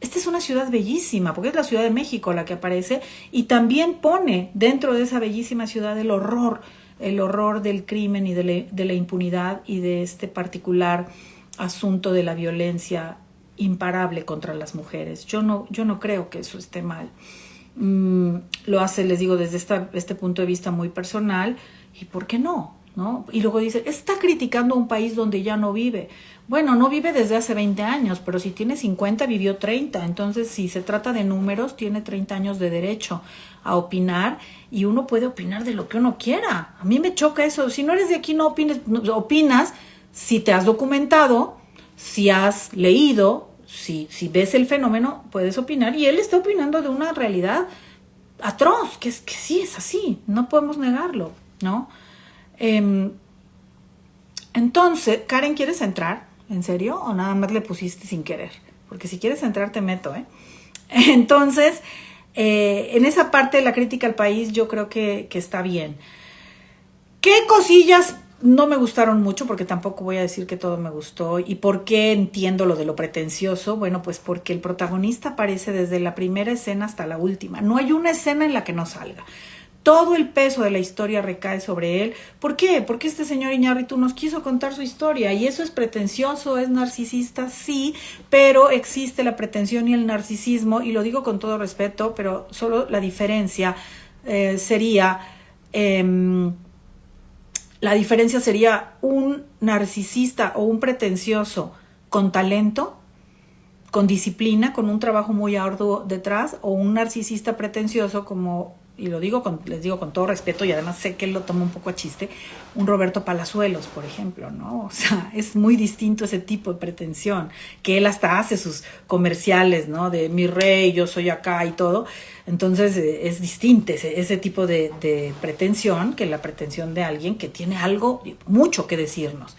esta es una ciudad bellísima, porque es la Ciudad de México la que aparece, y también pone dentro de esa bellísima ciudad el horror del crimen y de la impunidad y de este particular asunto de la violencia imparable contra las mujeres. Yo no creo que eso esté mal. Lo hace, les digo, desde este punto de vista muy personal, y ¿por qué no? ¿No? Y luego dice, está criticando a un país donde ya no vive. Bueno, no vive desde hace 20 años, pero si tiene 50, vivió 30. Entonces, si se trata de números, tiene 30 años de derecho a opinar, y uno puede opinar de lo que uno quiera. A mí me choca eso. Si no eres de aquí, no opines, opinas si te has documentado, si has leído, si ves el fenómeno, puedes opinar. Y él está opinando de una realidad atroz, que sí es así, no podemos negarlo, ¿no? Entonces, Karen, ¿quieres entrar? ¿En serio? ¿O nada más le pusiste sin querer? Porque si quieres entrar te meto, ¿eh? Entonces, en esa parte de la crítica al país yo creo que está bien. ¿Qué cosillas no me gustaron mucho? Porque tampoco voy a decir que todo me gustó. ¿Y por qué entiendo lo de lo pretencioso? Bueno, pues porque el protagonista aparece desde la primera escena hasta la última. No hay una escena en la que no salga. Todo el peso de la historia recae sobre él. ¿Por qué? Porque este señor Iñárritu nos quiso contar su historia, y eso es pretencioso, es narcisista, sí, pero existe la pretensión y el narcisismo, y lo digo con todo respeto, pero solo la diferencia sería un narcisista o un pretencioso con talento, con disciplina, con un trabajo muy arduo detrás, o un narcisista pretencioso como, y les digo con todo respeto, y además sé que él lo toma un poco a chiste, un Roberto Palazuelos, por ejemplo, ¿no? O sea, es muy distinto ese tipo de pretensión, que él hasta hace sus comerciales, ¿no? De mi rey, yo soy acá y todo. Entonces es distinto ese tipo de pretensión que la pretensión de alguien que tiene algo, mucho que decirnos.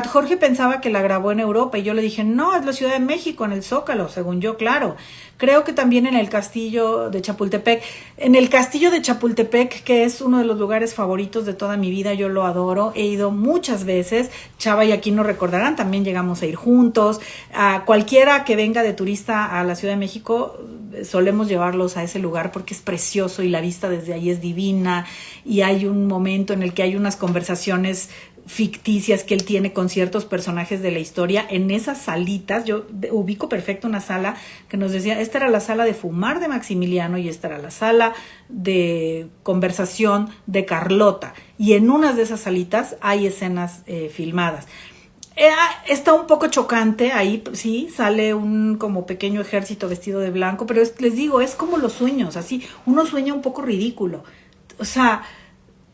Jorge pensaba que la grabó en Europa, y yo le dije, no, es la Ciudad de México, en el Zócalo, según yo, claro. Creo que también en el castillo de Chapultepec. En el castillo de Chapultepec, que es uno de los lugares favoritos de toda mi vida, yo lo adoro, he ido muchas veces. Chava y aquí nos recordarán, también llegamos a ir juntos. A cualquiera que venga de turista a la Ciudad de México, solemos llevarlos a ese lugar porque es precioso y la vista desde ahí es divina, y hay un momento en el que hay unas conversaciones ficticias que él tiene con ciertos personajes de la historia en esas salitas. Yo ubico perfecto una sala que nos decía, esta era la sala de fumar de Maximiliano y esta era la sala de conversación de Carlota, y en unas de esas salitas hay escenas filmadas. Está un poco chocante, ahí sí, sale un como pequeño ejército vestido de blanco, pero les digo, es como los sueños, así, uno sueña un poco ridículo, o sea,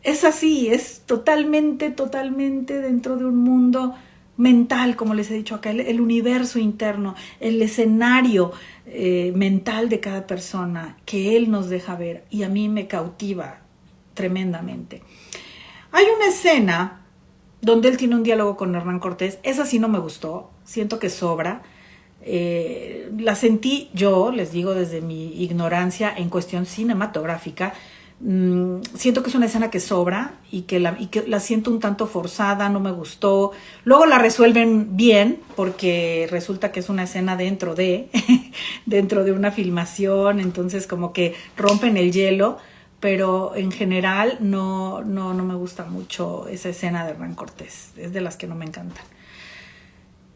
es así, es totalmente dentro de un mundo mental, como les he dicho acá, el universo interno, el escenario mental de cada persona que él nos deja ver, y a mí me cautiva tremendamente. Hay una escena donde él tiene un diálogo con Hernán Cortés, esa sí no me gustó, siento que sobra. La sentí yo, les digo desde mi ignorancia en cuestión cinematográfica, siento que es una escena que sobra y que la siento un tanto forzada, no me gustó. Luego la resuelven bien porque resulta que es una escena dentro de dentro de una filmación, entonces como que rompen el hielo, pero en general no me gusta mucho esa escena de Hernán Cortés, es de las que no me encantan.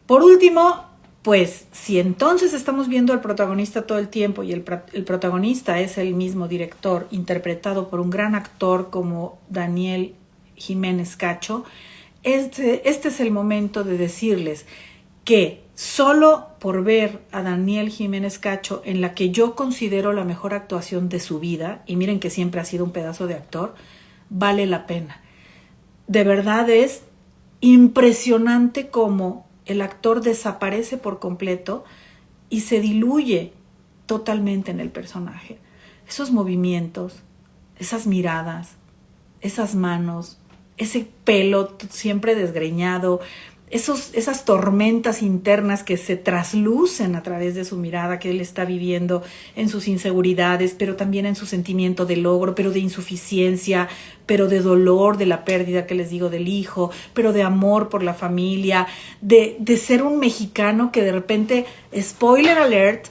Por último, pues si entonces estamos viendo al protagonista todo el tiempo y el protagonista es el mismo director, interpretado por un gran actor como Daniel Jiménez Cacho, este es el momento de decirles que solo por ver a Daniel Jiménez Cacho en la que yo considero la mejor actuación de su vida, y miren que siempre ha sido un pedazo de actor, vale la pena. De verdad es impresionante cómo el actor desaparece por completo y se diluye totalmente en el personaje. Esos movimientos, esas miradas, esas manos, ese pelo siempre desgreñado, esas tormentas internas que se traslucen a través de su mirada, que él está viviendo en sus inseguridades, pero también en su sentimiento de logro, pero de insuficiencia, pero de dolor, de la pérdida que les digo del hijo, pero de amor por la familia, de ser un mexicano que de repente, spoiler alert,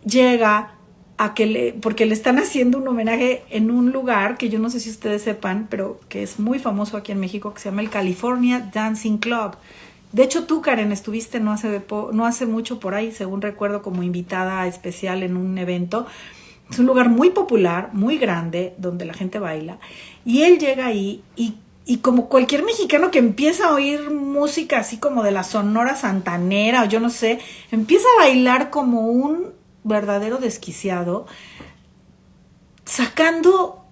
llega a porque le están haciendo un homenaje en un lugar que yo no sé si ustedes sepan, pero que es muy famoso aquí en México, que se llama el California Dancing Club. De hecho, tú, Karen, estuviste no hace mucho por ahí, según recuerdo, como invitada especial en un evento. Es un lugar muy popular, muy grande, donde la gente baila. Y él llega ahí y como cualquier mexicano que empieza a oír música así como de la Sonora Santanera, o yo no sé, empieza a bailar como un verdadero desquiciado, sacando,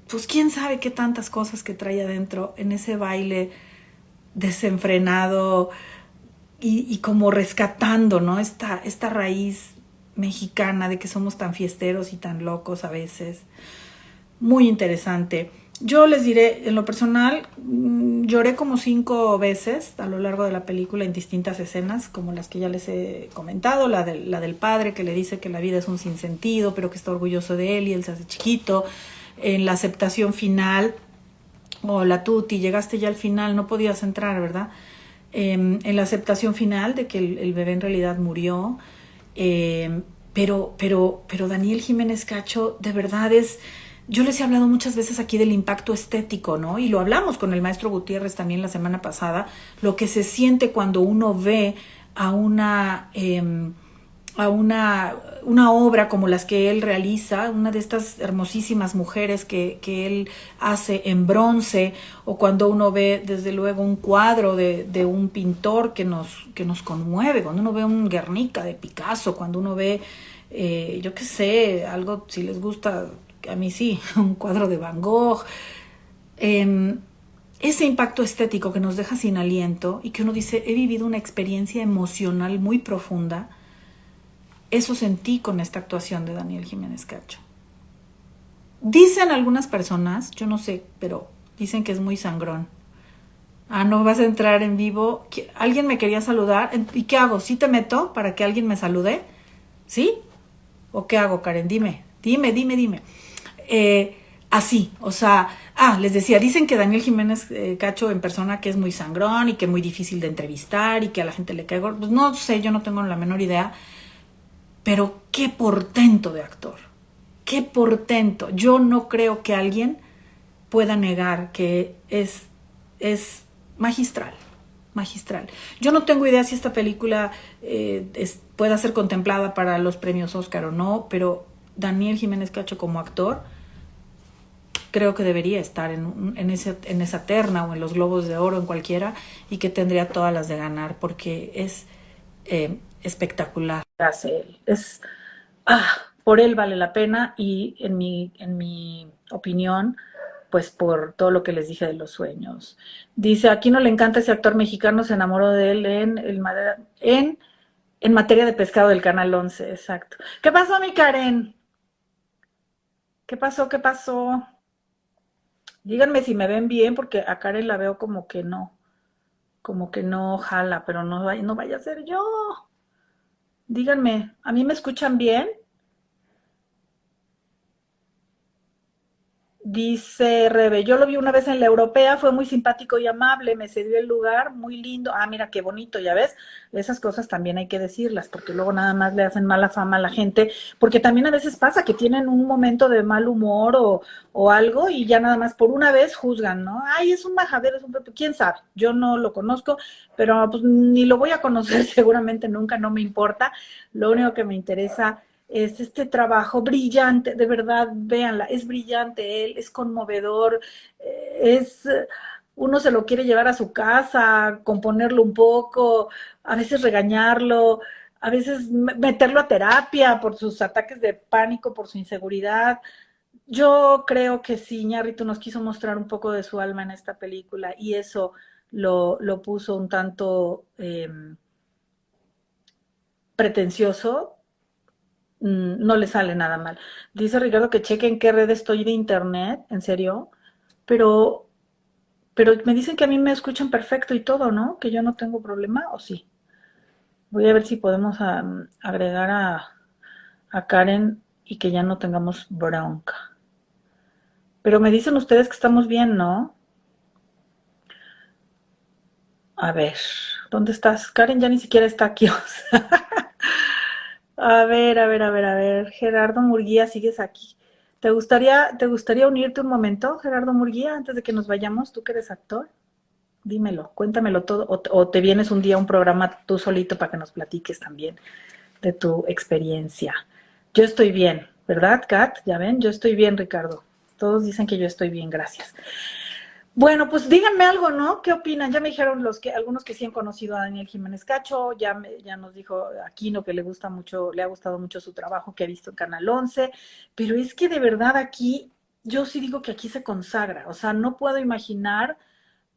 pues quién sabe qué tantas cosas que trae adentro en ese baile desenfrenado y como rescatando, ¿no? Esta raíz mexicana de que somos tan fiesteros y tan locos a veces. Muy interesante. Yo les diré, en lo personal, lloré como 5 veces a lo largo de la película en distintas escenas, como las que ya les he comentado, la del padre que le dice que la vida es un sinsentido, pero que está orgulloso de él y él se hace chiquito, en la aceptación final. Hola Tuti, llegaste ya al final, no podías entrar, ¿verdad? En la aceptación final de que el bebé en realidad murió, pero Daniel Jiménez Cacho de verdad yo les he hablado muchas veces aquí del impacto estético, ¿no? Y lo hablamos con el maestro Gutiérrez también la semana pasada, lo que se siente cuando uno ve a una obra como las que él realiza, una de estas hermosísimas mujeres que él hace en bronce, o cuando uno ve desde luego un cuadro de un pintor que nos conmueve, cuando uno ve un Guernica de Picasso, cuando uno ve, yo qué sé, algo, si les gusta, a mí sí, un cuadro de Van Gogh, ese impacto estético que nos deja sin aliento y que uno dice, he vivido una experiencia emocional muy profunda. Eso sentí con esta actuación de Daniel Jiménez Cacho. Dicen algunas personas, yo no sé, pero dicen que es muy sangrón. ¿No vas a entrar en vivo? ¿Alguien me quería saludar? ¿Y qué hago? ¿Sí te meto para que alguien me salude? ¿Sí? ¿O qué hago, Karen? Dime. Así, o sea, les decía, dicen que Daniel Jiménez Cacho en persona que es muy sangrón y que es muy difícil de entrevistar y que a la gente le cae gordo. Pues no sé, yo no tengo la menor idea. Pero qué portento de actor, qué portento. Yo no creo que alguien pueda negar que es magistral. Yo no tengo idea si esta película pueda ser contemplada para los premios Oscar o no, pero Daniel Jiménez Cacho como actor creo que debería estar en esa terna o en los Globos de Oro, en cualquiera, y que tendría todas las de ganar porque es espectacular. Hace él. Por él vale la pena y en mi opinión, pues por todo lo que les dije de los sueños. Dice, aquí no le encanta ese actor mexicano, se enamoró de él en materia de pescado del Canal 11, exacto. ¿Qué pasó, mi Karen? ¿Qué pasó? Díganme si me ven bien, porque a Karen la veo como que no jala, pero no vaya a ser yo. Díganme, ¿a mí me escuchan bien? Dice Rebe, yo lo vi una vez en la europea, fue muy simpático y amable, me cedió el lugar, muy lindo. Ah, mira qué bonito, ya ves. Esas cosas también hay que decirlas, porque luego nada más le hacen mala fama a la gente, porque también a veces pasa que tienen un momento de mal humor o algo y ya nada más por una vez juzgan, ¿no? Ay, es un majadero, es un... ¿Quién sabe? Yo no lo conozco, pero pues ni lo voy a conocer seguramente nunca, no me importa. Lo único que me interesa es este trabajo brillante, de verdad, véanla, es brillante él, es conmovedor, es, uno se lo quiere llevar a su casa, componerlo un poco, a veces regañarlo, a veces meterlo a terapia por sus ataques de pánico, por su inseguridad. Yo creo que sí, Iñárritu nos quiso mostrar un poco de su alma en esta película y eso lo puso un tanto pretencioso, no le sale nada mal. Dice Ricardo que cheque en qué red estoy de internet, ¿en serio? Pero, pero me dicen que a mí me escuchan perfecto y todo, ¿no? Que yo no tengo problema, ¿o sí? Voy a ver si podemos agregar a Karen y que ya no tengamos bronca. Pero me dicen ustedes que estamos bien, ¿no? A ver, ¿dónde estás? Karen ya ni siquiera está aquí. O sea. A ver, a ver, a ver, a ver. Gerardo Murguía, sigues aquí. ¿Te gustaría unirte un momento, Gerardo Murguía, antes de que nos vayamos? Tú que eres actor. Dímelo, cuéntamelo todo. O te vienes un día a un programa tú solito para que nos platiques también de tu experiencia. Yo estoy bien, ¿verdad, Kat? Ya ven, yo estoy bien, Ricardo. Todos dicen que yo estoy bien, gracias. Bueno, pues díganme algo, ¿no? ¿Qué opinan? Ya me dijeron algunos que sí han conocido a Daniel Jiménez Cacho, ya nos dijo Aquino que le gusta mucho, le ha gustado mucho su trabajo que ha visto en Canal 11, pero es que de verdad aquí, yo sí digo que aquí se consagra, o sea, no puedo imaginar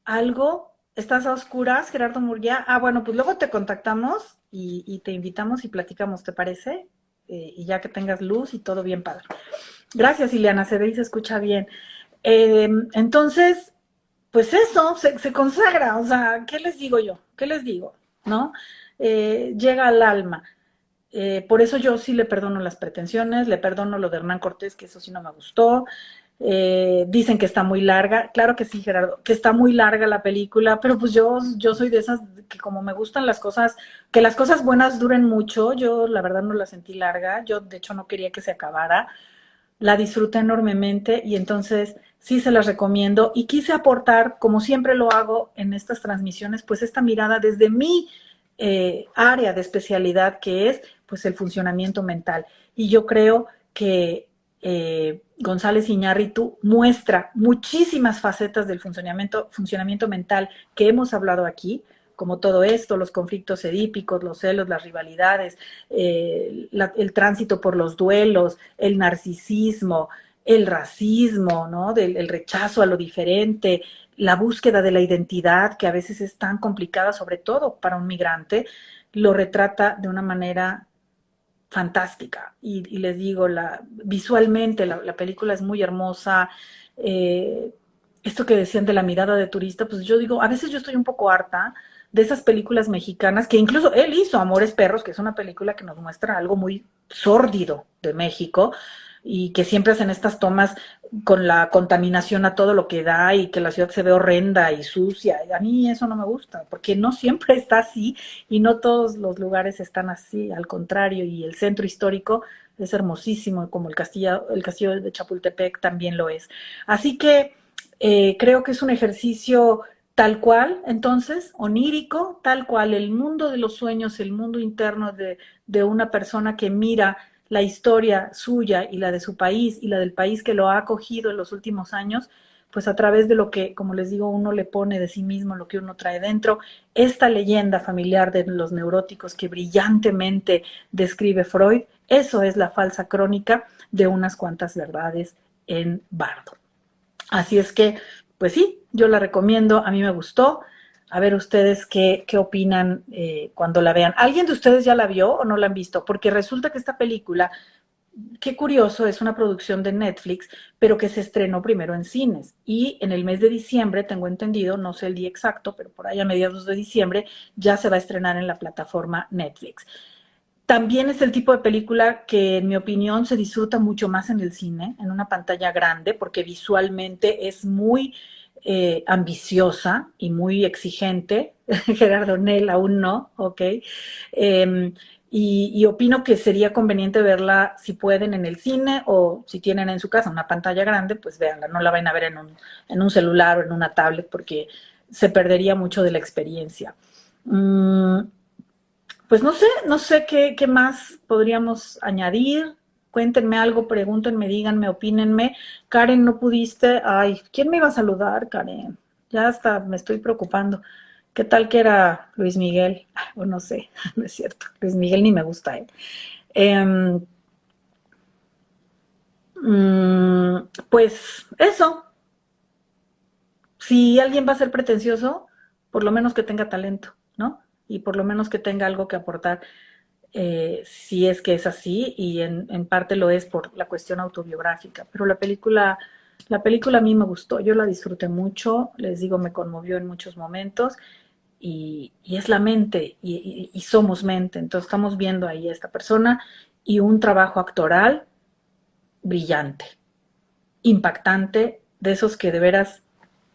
algo. ¿Estás a oscuras, Gerardo Murguía? Ah, bueno, pues luego te contactamos y te invitamos y platicamos, ¿te parece? Y ya que tengas luz y todo bien padre. Gracias, Ileana, se ve y se escucha bien. Entonces, pues eso, se consagra, o sea, ¿qué les digo yo? ¿Qué les digo? ¿No? Llega al alma. Por eso yo sí le perdono las pretensiones, le perdono lo de Hernán Cortés, que eso sí no me gustó. Dicen que está muy larga, claro que sí, Gerardo, que está muy larga la película, pero pues yo soy de esas que como me gustan las cosas, que las cosas buenas duren mucho, yo la verdad no la sentí larga, yo de hecho no quería que se acabara, la disfruté enormemente y entonces sí se las recomiendo y quise aportar, como siempre lo hago en estas transmisiones, pues esta mirada desde mi área de especialidad que es pues el funcionamiento mental. Y yo creo que González Iñárritu muestra muchísimas facetas del funcionamiento mental que hemos hablado aquí, como todo esto, los conflictos edípicos, los celos, las rivalidades, el tránsito por los duelos, el narcisismo, el racismo, ¿no? El rechazo a lo diferente, la búsqueda de la identidad, que a veces es tan complicada, sobre todo para un migrante, lo retrata de una manera fantástica. Y les digo, visualmente la película es muy hermosa. Esto que decían de la mirada de turista, pues yo digo, a veces yo estoy un poco harta de esas películas mexicanas, que incluso él hizo Amores Perros, que es una película que nos muestra algo muy sórdido de México, y que siempre hacen estas tomas con la contaminación a todo lo que da y que la ciudad se ve horrenda y sucia. A mí eso no me gusta, porque no siempre está así y no todos los lugares están así, al contrario, y el centro histórico es hermosísimo, como el castillo de Chapultepec también lo es. Así que creo que es un ejercicio tal cual, entonces, onírico, tal cual, el mundo de los sueños, el mundo interno de una persona que mira la historia suya y la de su país y la del país que lo ha acogido en los últimos años, pues a través de lo que, como les digo, uno le pone de sí mismo, lo que uno trae dentro, esta leyenda familiar de los neuróticos que brillantemente describe Freud, eso es la falsa crónica de unas cuantas verdades en Bardo. Así es que, pues sí, yo la recomiendo, a mí me gustó. A ver ustedes qué opinan cuando la vean. ¿Alguien de ustedes ya la vio o no la han visto? Porque resulta que esta película, qué curioso, es una producción de Netflix, pero que se estrenó primero en cines. Y en el mes de diciembre, tengo entendido, no sé el día exacto, pero por ahí a mediados de diciembre, ya se va a estrenar en la plataforma Netflix. También es el tipo de película que, en mi opinión, se disfruta mucho más en el cine, en una pantalla grande, porque visualmente es muy ambiciosa y muy exigente. Gerardo Nel aún no, ¿ok? Eh, y opino que sería conveniente verla, si pueden, en el cine, o si tienen en su casa una pantalla grande, pues véanla, no la vayan a ver en un celular o en una tablet, porque se perdería mucho de la experiencia. Mm, pues no sé qué más podríamos añadir. Cuéntenme algo, pregúntenme, díganme, opínenme. Karen, no pudiste. Ay, ¿quién me iba a saludar, Karen? Ya hasta me estoy preocupando. ¿Qué tal que era Luis Miguel? O no sé, no es cierto. Luis Miguel ni me gusta, ¿eh? Em, pues eso, si alguien va a ser pretencioso, por lo menos que tenga talento, ¿no? Y por lo menos que tenga algo que aportar. Si es que es así, y en parte lo es por la cuestión autobiográfica. Pero la película a mí me gustó, yo la disfruté mucho, les digo, me conmovió en muchos momentos, y es la mente, y somos mente. Entonces estamos viendo ahí a esta persona y un trabajo actoral brillante, impactante, de esos que de veras,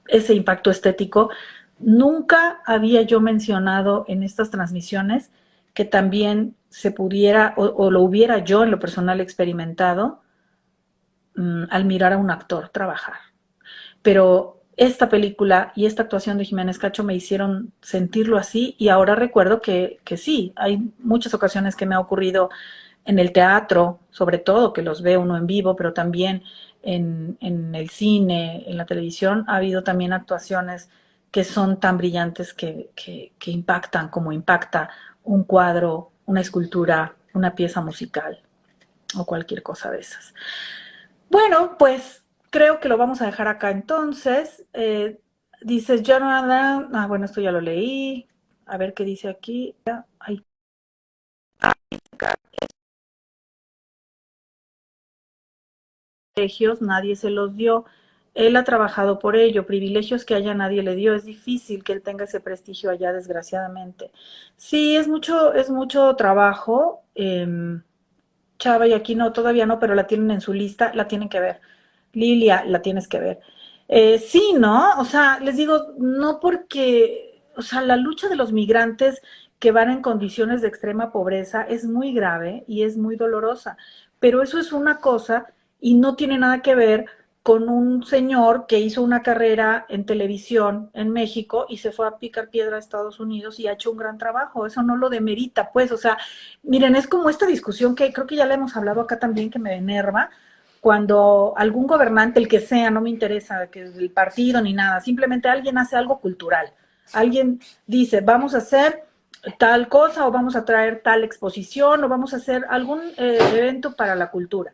ese impacto estético, nunca había yo mencionado en estas transmisiones que también se pudiera, o lo hubiera yo en lo personal experimentado, al mirar a un actor trabajar. Pero esta película y esta actuación de Jiménez Cacho me hicieron sentirlo así, y ahora recuerdo que sí, hay muchas ocasiones que me ha ocurrido en el teatro, sobre todo, que los ve uno en vivo, pero también en el cine, en la televisión, ha habido también actuaciones que son tan brillantes que impactan como impacta un cuadro, una escultura, una pieza musical o cualquier cosa de esas. Bueno, pues creo que lo vamos a dejar acá entonces. Dices Jonathan, bueno, esto ya lo leí. A ver qué dice aquí. Ay, privilegios nadie se los dio. Él ha trabajado por ello. Privilegios que allá nadie le dio. Es difícil que él tenga ese prestigio allá, desgraciadamente. Sí, es mucho trabajo. Chava, y aquí no, todavía no, pero la tienen en su lista, la tienen que ver. Lilia, la tienes que ver. Sí, ¿no? O sea, les digo, no porque, o sea, la lucha de los migrantes que van en condiciones de extrema pobreza es muy grave y es muy dolorosa, pero eso es una cosa y no tiene nada que ver con un señor que hizo una carrera en televisión en México y se fue a picar piedra a Estados Unidos y ha hecho un gran trabajo. Eso no lo demerita, pues, o sea, miren, es como esta discusión que creo que ya la hemos hablado acá también, que me enerva, cuando algún gobernante, el que sea, no me interesa que es el partido ni nada, simplemente alguien hace algo cultural. Alguien dice, vamos a hacer tal cosa, o vamos a traer tal exposición, o vamos a hacer algún evento para la cultura.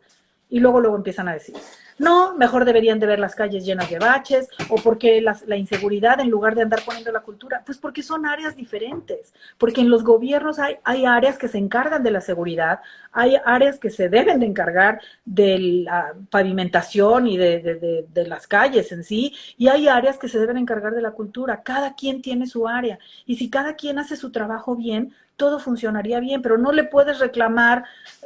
Y luego empiezan a decir, no, mejor deberían de ver las calles llenas de baches, o porque la inseguridad en lugar de andar poniendo la cultura, pues porque son áreas diferentes, porque en los gobiernos hay áreas que se encargan de la seguridad, hay áreas que se deben de encargar de la pavimentación y de las calles en sí, y hay áreas que se deben encargar de la cultura. Cada quien tiene su área, y si cada quien hace su trabajo bien, todo funcionaría bien, pero no le puedes reclamar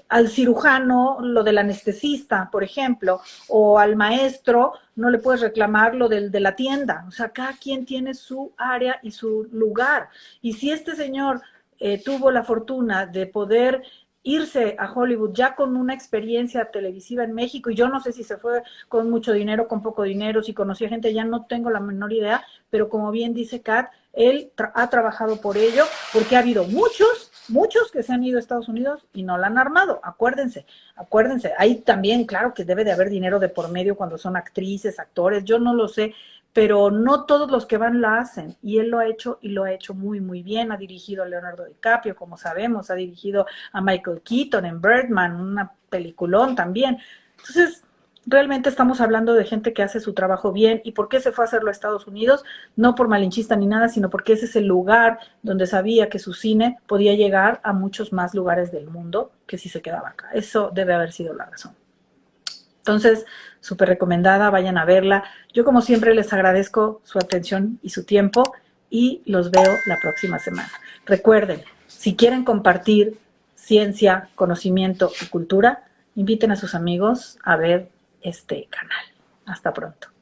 al cirujano lo del anestesista, por ejemplo, o al maestro no le puedes reclamar lo de la tienda. O sea, cada quien tiene su área y su lugar. Y si este señor tuvo la fortuna de poder irse a Hollywood ya con una experiencia televisiva en México, y yo no sé si se fue con mucho dinero, con poco dinero, si conocía gente, ya no tengo la menor idea, pero como bien dice Kat, él ha trabajado por ello, porque ha habido muchos que se han ido a Estados Unidos y no la han armado. Acuérdense, ahí también, claro que debe de haber dinero de por medio cuando son actrices, actores, yo no lo sé, pero no todos los que van la hacen, y él lo ha hecho, y lo ha hecho muy, muy bien. Ha dirigido a Leonardo DiCaprio, como sabemos, ha dirigido a Michael Keaton en Birdman, una peliculón también. Entonces, realmente estamos hablando de gente que hace su trabajo bien. ¿Y por qué se fue a hacerlo a Estados Unidos? No por malinchista ni nada, sino porque ese es el lugar donde sabía que su cine podía llegar a muchos más lugares del mundo que si se quedaba acá. Eso debe haber sido la razón. Entonces, súper recomendada, vayan a verla. Yo, como siempre, les agradezco su atención y su tiempo, y los veo la próxima semana. Recuerden, si quieren compartir ciencia, conocimiento y cultura, inviten a sus amigos a ver este canal. Hasta pronto.